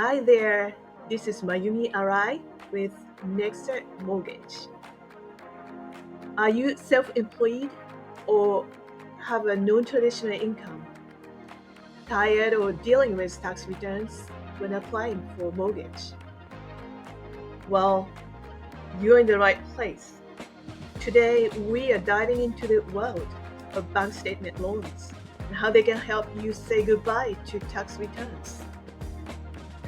Hi there, this is Mayumi Arai with Next Mortgage. Are you self-employed or have a non-traditional income? Tired or dealing with tax returns when applying for mortgage? Well, you're in the right place. Today, we are diving into the world of bank statement loans and how they can help you say goodbye to tax returns.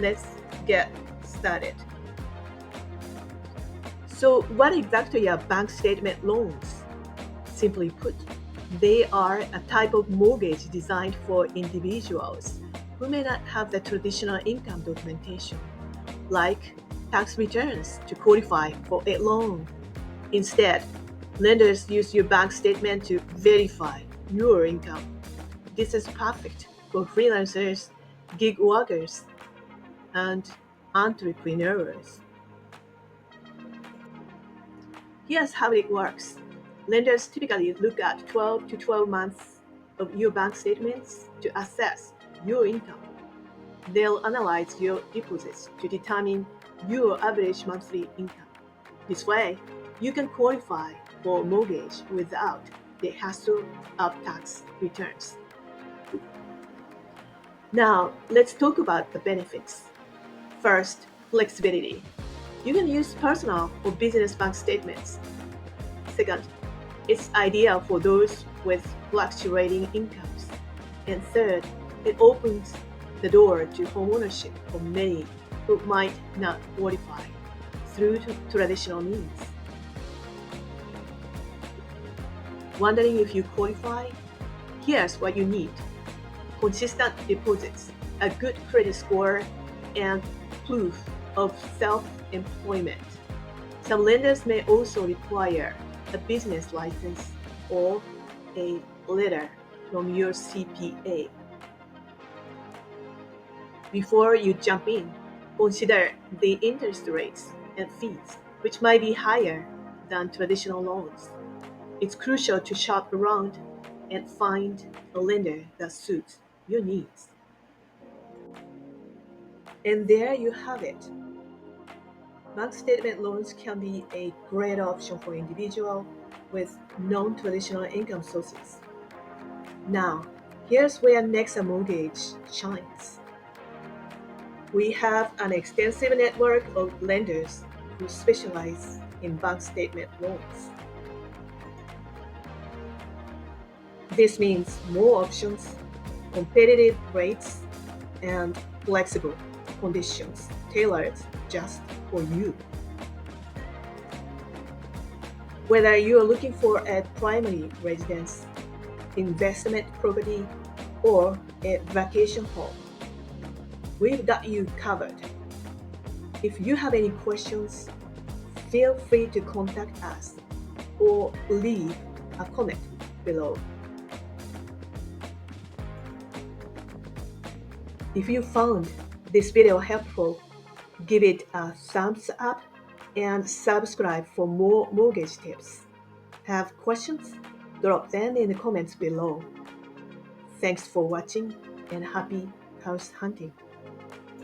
Let's get started. So, what exactly are bank statement loans? Simply put, they are a type of mortgage designed for individuals who may not have the traditional income documentation, like tax returns, to qualify for a loan. Instead, lenders use your bank statement to verify your income. This is perfect for freelancers, gig workers, and entrepreneurs. Here's how it works. Lenders typically look at 12 to 12 months of your bank statements to assess your income. They'll analyze your deposits to determine your average monthly income. This way, you can qualify for a mortgage without the hassle of tax returns. Now, let's talk about the benefits. First, flexibility. You can use personal or business bank statements. Second, it's ideal for those with fluctuating incomes. And third, it opens the door to homeownership for many who might not qualify through traditional means. Wondering if you qualify? Here's what you need: consistent deposits, a good credit score, and proof of self-employment. Some lenders may also require a business license or a letter from your CPA. Before you jump in, consider the interest rates and fees, which might be higher than traditional loans. It's crucial to shop around and find a lender that suits your needs. And there you have it. Bank statement loans can be a great option for individuals with non-traditional income sources. Now, here's where Nexa Mortgage shines. We have an extensive network of lenders who specialize in bank statement loans. This means more options, competitive rates, and flexible conditions tailored just for you. Whether you are looking for a primary residence, investment property, or a vacation home, we've got you covered. If you have any questions, feel free to contact us or leave a comment below. If you found this video helpful, give it a thumbs up and subscribe for more mortgage tips. Have questions? Drop them in the comments below. Thanks for watching and happy house hunting.